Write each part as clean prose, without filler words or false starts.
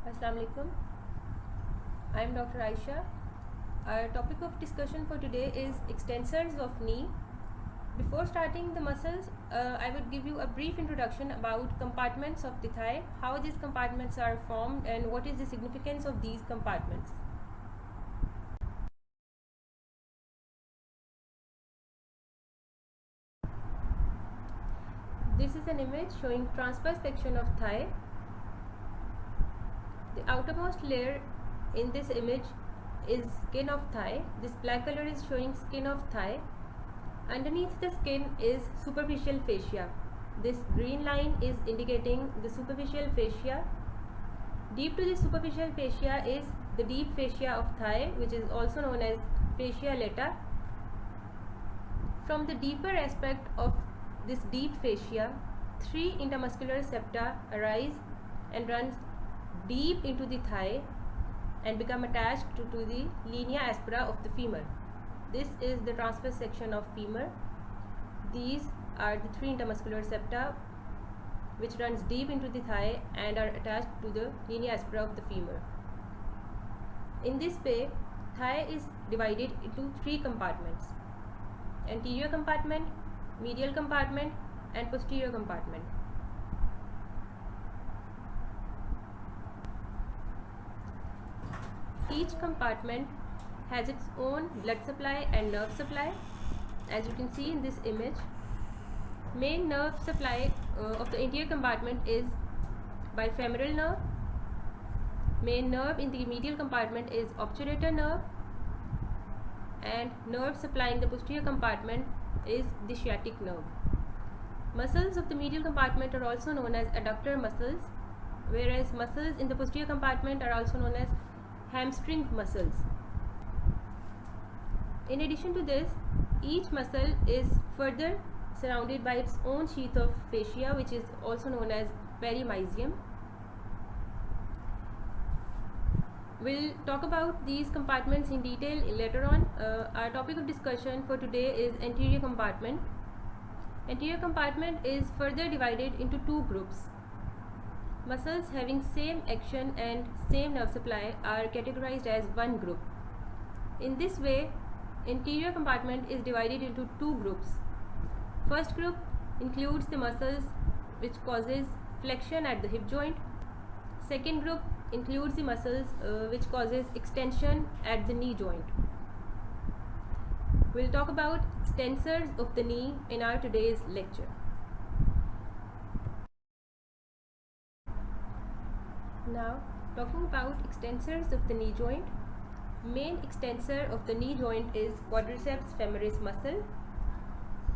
Assalamu alaikum. I am Dr. Aisha. Our topic of discussion for today is extensors of knee. Before starting the muscles, I would give you a brief introduction about compartments of the thigh, how these compartments are formed, and what is the significance of these compartments. This is an image showing transverse section of thigh. The outermost layer in this image is skin of thigh. This black color is showing skin of thigh. Underneath the skin is superficial fascia. This green line is indicating the superficial fascia. Deep to the superficial fascia is the deep fascia of thigh, which is also known as fascia lata. From the deeper aspect of this deep fascia, 3 intermuscular septa arise and runs deep into the thigh and become attached to the linea aspera of the femur. This is the transverse section of femur. These are the 3 intermuscular septa which runs deep into the thigh and are attached to the linea aspera of the femur. In this way, thigh is divided into 3 compartments: anterior compartment, medial compartment, and posterior compartment. Each compartment has its own blood supply and nerve supply. As you can see in this image, main nerve supply of the anterior compartment is bifemoral nerve. Main nerve in the medial compartment is obturator nerve, and nerve supplying the posterior compartment is the sciatic nerve. Muscles of the medial compartment are also known as adductor muscles, whereas muscles in the posterior compartment are also known as hamstring muscles. In addition to this, each muscle is further surrounded by its own sheath of fascia, which is also known as perimysium. We'll talk about these compartments in detail later on. Our topic of discussion for today is anterior compartment. Anterior compartment is further divided into 2 groups. Muscles having same action and same nerve supply are categorized as one group. In this way, anterior compartment is divided into 2 groups. First group includes the muscles which causes flexion at the hip joint. Second group includes the muscles which causes extension at the knee joint. We'll talk about extensors of the knee in our today's lecture. Now, talking about extensors of the knee joint. Main extensor of the knee joint is quadriceps femoris muscle.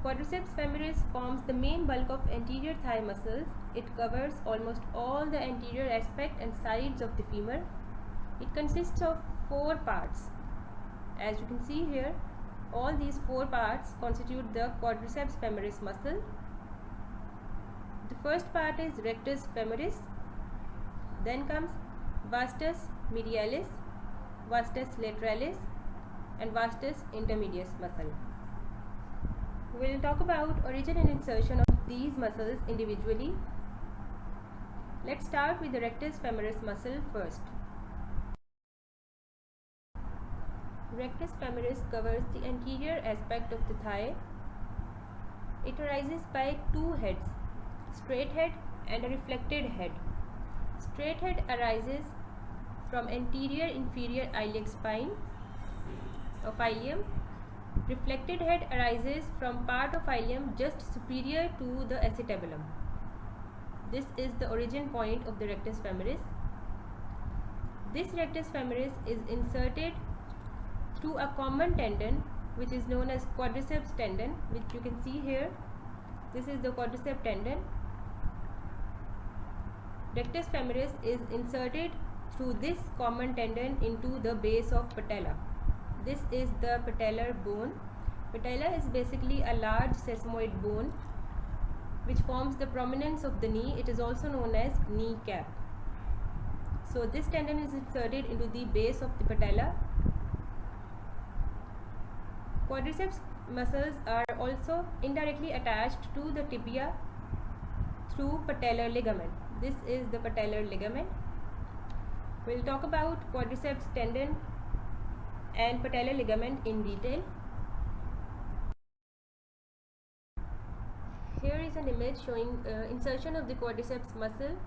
Quadriceps femoris forms the main bulk of anterior thigh muscles. It covers almost all the anterior aspect and sides of the femur. It consists of 4 parts. As you can see here, all these 4 parts constitute the quadriceps femoris muscle. The first part is rectus femoris. Then comes vastus medialis, vastus lateralis, and vastus intermedius muscle. We will talk about origin and insertion of these muscles individually. Let's start with the rectus femoris muscle first. Rectus femoris covers the anterior aspect of the thigh. It arises by 2 heads, straight head and a reflected head. Straight head arises from anterior inferior iliac spine of ilium. Reflected head arises from part of ilium just superior to the acetabulum. This is the origin point of the rectus femoris. This rectus femoris is inserted through a common tendon which is known as quadriceps tendon, which you can see here. This is the quadriceps tendon. Rectus femoris is inserted through this common tendon into the base of patella. This is the patellar bone. Patella is basically a large sesamoid bone which forms the prominence of the knee. It is also known as knee cap. So this tendon is inserted into the base of the patella. Quadriceps muscles are also indirectly attached to the tibia through patellar ligament. This is the patellar ligament. We'll talk about quadriceps tendon and patellar ligament in detail. Here is an image showing insertion of the quadriceps muscle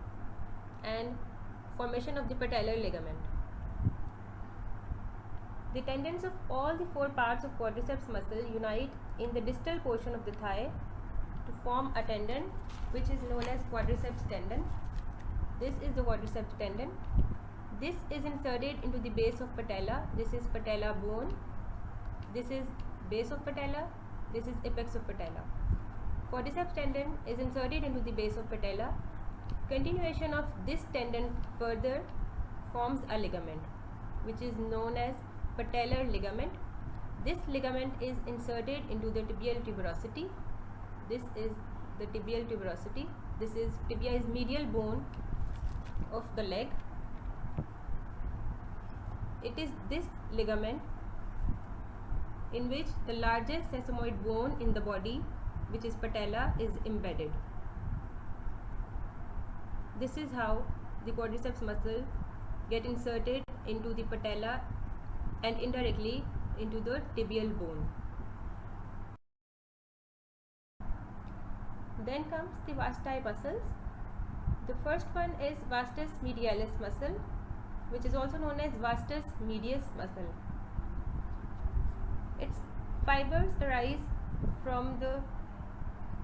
and formation of the patellar ligament. The tendons of all the four parts of quadriceps muscle unite in the distal portion of the thigh to form a tendon which is known as quadriceps tendon. This is the quadriceps tendon. This is inserted into the base of patella. This is patella bone. This is base of patella. This is apex of patella. Quadriceps tendon is inserted into the base of patella. Continuation of this tendon further forms a ligament which is known as patellar ligament. This ligament is inserted into the tibial tuberosity. This is the tibial tuberosity. Tibia is medial bone of the leg. It is this ligament in which the largest sesamoid bone in the body, which is patella, is embedded. This is how the quadriceps muscle get inserted into the patella and indirectly into the tibial bone. Then comes the vasti muscles. The first one is vastus medialis muscle, which is also known as vastus medius muscle. Its fibers arise from the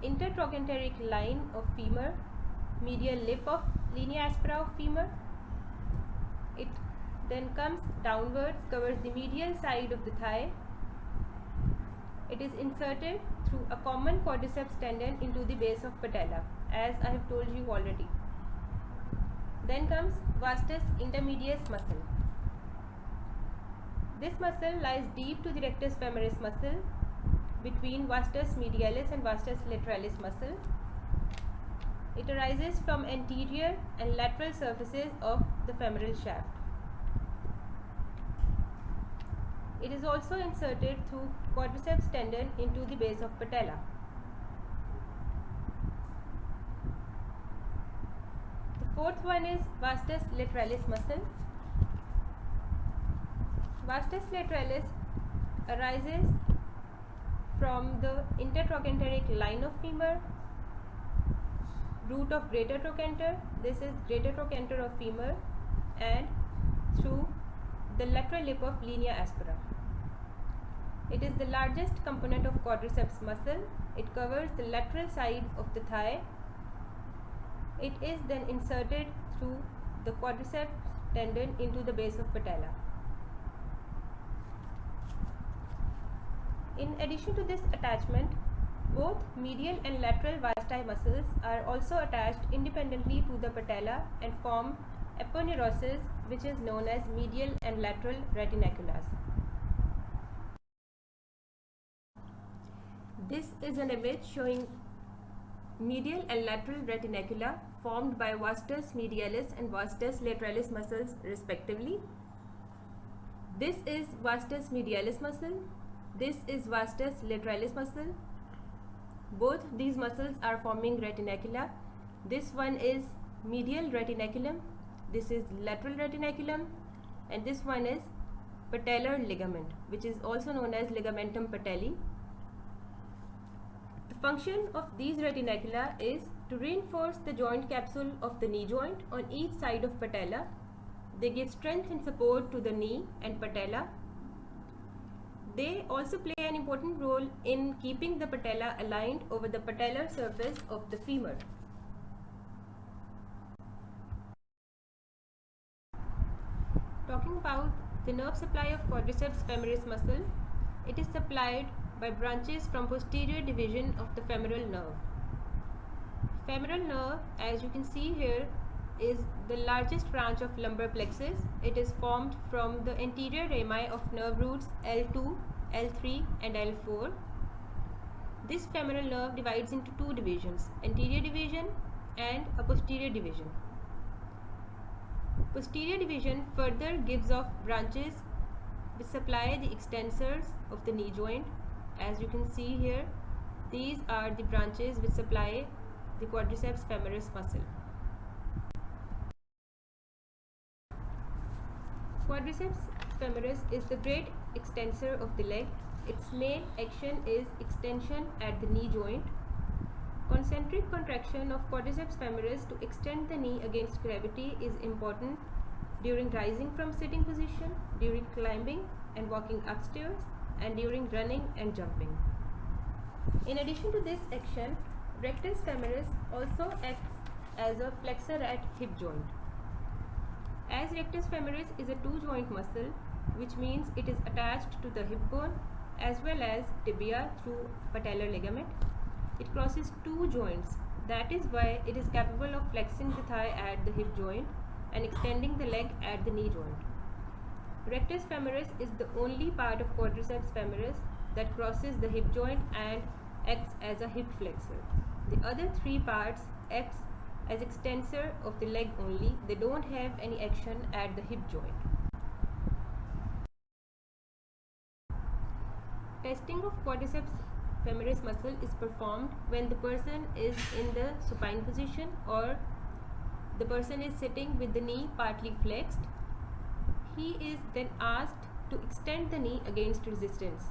intertrochanteric line of femur, medial lip of linea aspera of femur. It then comes downwards, covers the medial side of the thigh. It is inserted through a common quadriceps tendon into the base of patella, as I have told you already. Then comes vastus intermedius muscle. This muscle lies deep to the rectus femoris muscle between vastus medialis and vastus lateralis muscle. It arises from anterior and lateral surfaces of the femoral shaft. It is also inserted through quadriceps tendon into the base of patella. The fourth one is vastus lateralis muscle. Vastus lateralis arises from the intertrochanteric line of femur, root of greater trochanter, this is greater trochanter of femur, and through the lateral lip of linea aspera. It is the largest component of quadriceps muscle. It covers the lateral side of the thigh. It is then inserted through the quadriceps tendon into the base of patella. In addition to this attachment, both medial and lateral vasti muscles are also attached independently to the patella and form aponeurosis, which is known as medial and lateral retinaculars. This is an image showing medial and lateral retinacula formed by vastus medialis and vastus lateralis muscles respectively. This is vastus medialis muscle. This is vastus lateralis muscle. Both these muscles are forming retinacula. This one is medial retinaculum. This is lateral retinaculum. And this one is patellar ligament, which is also known as ligamentum patelli. The function of these retinacula is to reinforce the joint capsule of the knee joint on each side of patella. They give strength and support to the knee and patella. They also play an important role in keeping the patella aligned over the patellar surface of the femur. Talking about the nerve supply of quadriceps femoris muscle, it is supplied by branches from posterior division of the femoral nerve. Femoral nerve, as you can see here, is the largest branch of lumbar plexus. It is formed from the anterior rami of nerve roots L2, L3 and L4. This femoral nerve divides into two divisions, anterior division and a posterior division. Posterior division further gives off branches which supply the extensors of the knee joint. As you can see here, these are the branches which supply the quadriceps femoris muscle. Quadriceps femoris is the great extensor of the leg. Its main action is extension at the knee joint. Concentric contraction of quadriceps femoris to extend the knee against gravity is important during rising from sitting position, during climbing and walking upstairs, and during running and jumping. In addition to this action, rectus femoris also acts as a flexor at hip joint. As rectus femoris is a two-joint muscle, which means it is attached to the hip bone as well as tibia through patellar ligament. It crosses two joints. That is why it is capable of flexing the thigh at the hip joint and extending the leg at the knee joint. Rectus femoris is the only part of quadriceps femoris that crosses the hip joint and acts as a hip flexor. The other three parts acts as extensor of the leg only. They don't have any action at the hip joint. Testing of quadriceps femoris muscle is performed when the person is in the supine position or the person is sitting with the knee partly flexed. He is then asked to extend the knee against resistance.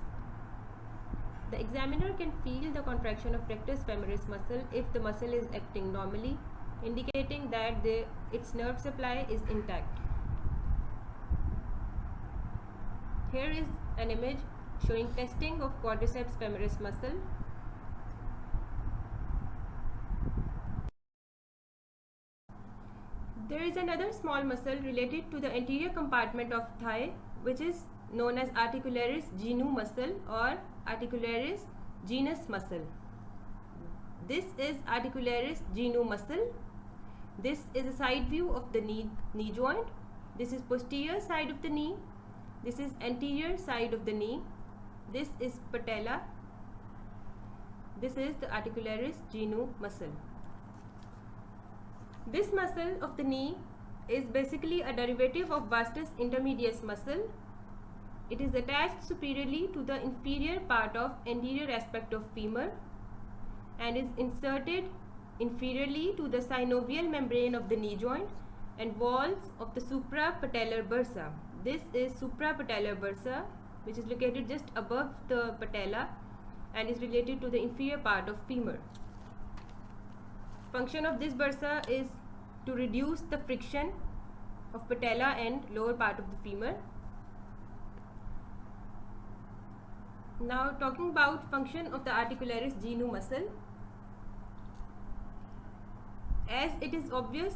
The examiner can feel the contraction of rectus femoris muscle if the muscle is acting normally, indicating that its nerve supply is intact. Here is an image showing testing of quadriceps femoris muscle. There is another small muscle related to the anterior compartment of thigh, which is known as articularis genu muscle or articularis genus muscle. This is articularis genu muscle. This is a side view of the knee joint. This is posterior side of the knee. This is anterior side of the knee. This is patella. This is the articularis genu muscle. This muscle of the knee is basically a derivative of vastus intermedius muscle. It is attached superiorly to the inferior part of anterior aspect of femur and is inserted inferiorly to the synovial membrane of the knee joint and walls of the suprapatellar bursa. This is suprapatellar bursa, which is located just above the patella and is related to the inferior part of femur. Function of this bursa is to reduce the friction of patella and lower part of the femur. Now talking about function of the articularis genu muscle. As it is obvious,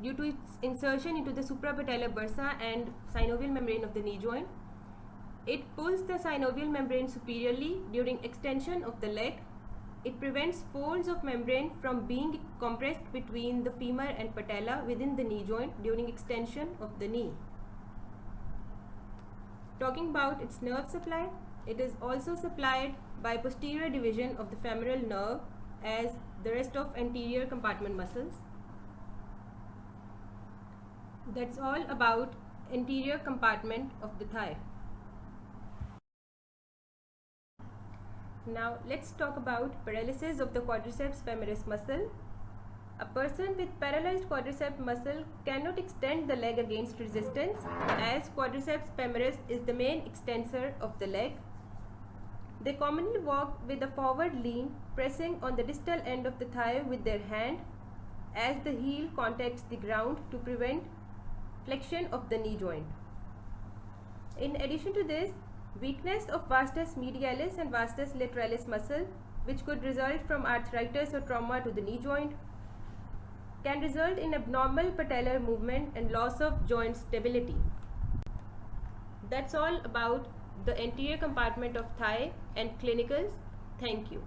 due to its insertion into the suprapatellar bursa and synovial membrane of the knee joint, it pulls the synovial membrane superiorly during extension of the leg. It prevents folds of membrane from being compressed between the femur and patella within the knee joint during extension of the knee. Talking about its nerve supply, it is also supplied by posterior division of the femoral nerve as the rest of anterior compartment muscles. That's all about anterior compartment of the thigh. Now let's talk about paralysis of the quadriceps femoris muscle. A person with paralyzed quadriceps muscle cannot extend the leg against resistance, as quadriceps femoris is the main extensor of the leg. They commonly walk with a forward lean, pressing on the distal end of the thigh with their hand as the heel contacts the ground to prevent flexion of the knee joint. In addition to this, weakness of vastus medialis and vastus lateralis muscle, which could result from arthritis or trauma to the knee joint, can result in abnormal patellar movement and loss of joint stability. That's all about the anterior compartment of thigh and clinicals. Thank you.